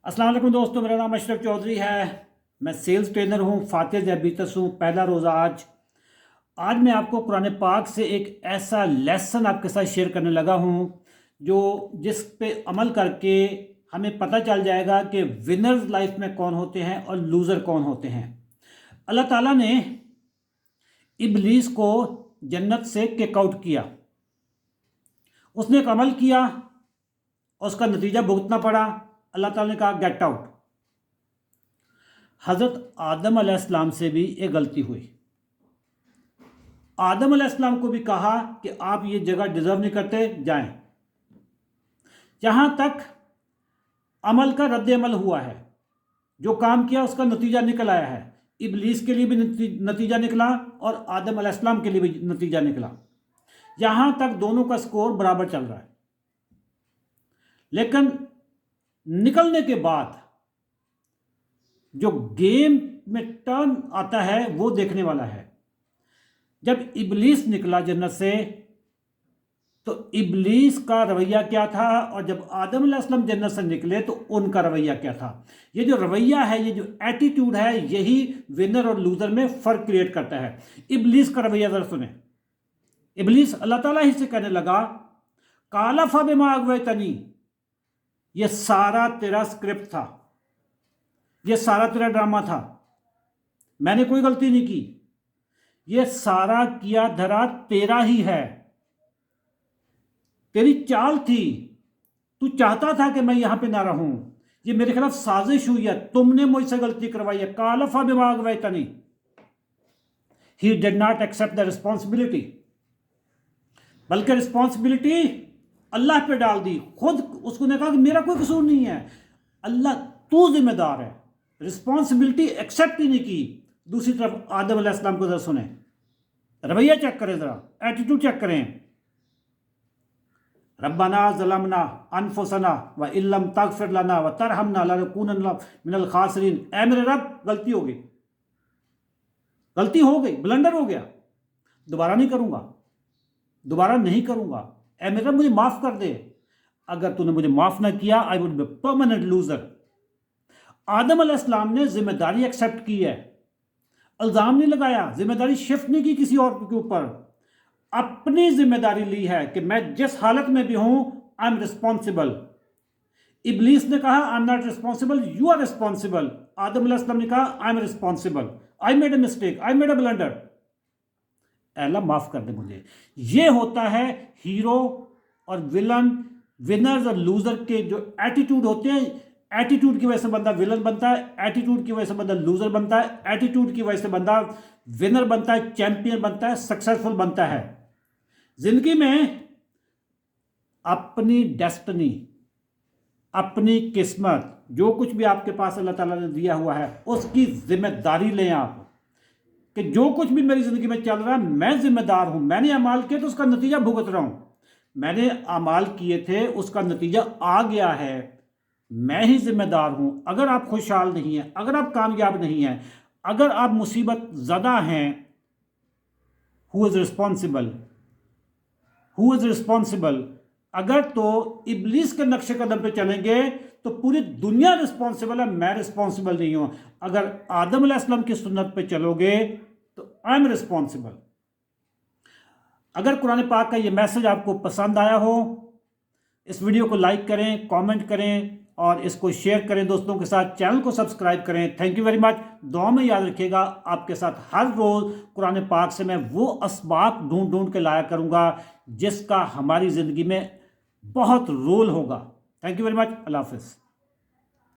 अस्सलाम वालेकुम दोस्तों, मेरा नाम अशरफ चौधरी है। मैं सेल्स ट्रेनर हूँ, फातिह ज़ैबीतस हूँ। पहला रोज़ा आज मैं आपको कुरान पाक से एक ऐसा लेसन आपके साथ शेयर करने लगा हूँ जो जिस पे अमल करके हमें पता चल जाएगा कि विनर्स लाइफ में कौन होते हैं और लूज़र कौन होते हैं। अल्लाह ताला ने इब्लीस को जन्नत से किक आउट किया। उसने एक अमल किया और उसका नतीजा भुगतना पड़ा। अल्लाह ताला ने कहा गेट आउट। हज़रत आदम अलैहिस्सलाम से भी एक गलती हुई। आदम अलैहिस्सलाम को भी कहा कि आप ये जगह डिज़र्व नहीं करते, जाएं। जहाँ तक अमल का रद्द अमल हुआ है, जो काम किया उसका नतीजा निकल आया है। इब्लीस के लिए भी नतीजा निकला और आदम अलैहिस्सलाम के लिए भी नतीजा निकला। यहाँ तक दोनों का स्कोर बराबर चल रहा है। लेकिन निकलने के बाद जो गेम में टर्न आता है वो देखने वाला है। जब इब्लीस निकला जन्नत से तो इब्लीस का रवैया क्या था, और जब आदम अलैहिस्सलाम जन्नत से निकले तो उनका रवैया क्या था। ये जो रवैया है, ये जो एटीट्यूड है, यही विनर और लूजर में फर्क क्रिएट करता है। इब्लीस का रवैया जरा सुने। इब्लीस अल्लाह ताला ही से कहने लगा काला फा बिमा अगवैतनी, ये सारा तेरा स्क्रिप्ट था, ये सारा तेरा ड्रामा था, मैंने कोई गलती नहीं की, ये सारा किया धरा तेरा ही है, तेरी चाल थी, तू चाहता था कि मैं यहां पे ना रहूं, ये मेरे खिलाफ साजिश हुई है, तुमने मुझसे गलती करवाई है। कालफा बिमा अगवैतनी, he did not accept the responsibility, बल्कि रिस्पॉन्सिबिलिटी अल्लाह पे डाल दी। खुद उसको ने कहा कि मेरा कोई कसूर नहीं है, अल्लाह तू जिम्मेदार है। रिस्पॉन्सिबिलिटी एक्सेप्ट ही नहीं की। दूसरी तरफ आदम अलैहिस्सलाम को जरा सुने, रवैया चेक करें, जरा एटीट्यूड चेक करें। रब्बना ज़लमना अनफुसना व इल्लम तगफिर लना व तरहमना लनकुनन्ना मिनल खासिरीन। ऐ मेरे रब, गलती हो गई, गलती हो गई, ब्लंडर हो गया, दोबारा नहीं करूंगा, दोबारा नहीं करूंगा। ऐ मेरा मुझे माफ कर दे। अगर तूने मुझे माफ ना किया, I would be permanent loser. Adam अलैहिस्सलाम ने जिम्मेदारी एक्सेप्ट की है, इल्जाम नहीं लगाया, जिम्मेदारी शिफ्ट नहीं की किसी और के ऊपर, अपनी जिम्मेदारी ली है कि मैं जिस हालत में भी हूं आई एम रिस्पॉन्सिबल। इब्लीस ने कहा I am not responsible, you are responsible. Adam अलैहिस्सलाम ने कहा I am responsible, I made a mistake, I made a blunder, Allah माफ कर दे मुझे। ये होता है हीरो और विलन, विनर्स और लूजर के जो एटीट्यूड होते हैं। एटीट्यूड की वजह से बंदा विलन बनता है, एटीट्यूड की वजह से बंदा लूजर बनता है, एटीट्यूड की वजह से बंदा विनर बनता है, चैंपियन बनता है, सक्सेसफुल बनता है। जिंदगी में अपनी डेस्टिनी, अपनी किस्मत, जो कुछ भी आपके पास अल्लाह ताला ने दिया हुआ है उसकी जिम्मेदारी लें आप, कि जो कुछ भी मेरी जिंदगी में चल रहा है मैं जिम्मेदार हूं। मैंने अमाल किए तो उसका नतीजा भुगत रहा हूं, मैंने अमाल किए थे उसका नतीजा आ गया है, मैं ही जिम्मेदार हूं। अगर आप खुशहाल नहीं हैं, अगर आप कामयाब नहीं हैं, अगर आप मुसीबत ज़दा हैं, who is responsible, who is responsible. अगर तो इब्लीस के नक्शे कदम पे चलेंगे तो पूरी दुनिया रिस्पॉन्सिबल है, मैं रिस्पॉन्सिबल नहीं हूं। अगर आदम अलैहिस्सलाम की सुन्नत पे चलोगे तो आई एम रिस्पॉन्सिबल। अगर कुरान पाक का ये मैसेज आपको पसंद आया हो, इस वीडियो को लाइक करें, कमेंट करें और इसको शेयर करें दोस्तों के साथ। चैनल को सब्सक्राइब करें। Thank you very much. दुआ में याद रखिएगा, आपके साथ हर रोज़ कुरान पाक से मैं वो असबाब ढूंढ ढूंढ के लाया करूँगा जिसका हमारी ज़िंदगी में बहुत रोल होगा। Thank you very much. Allah हाफ़िज़।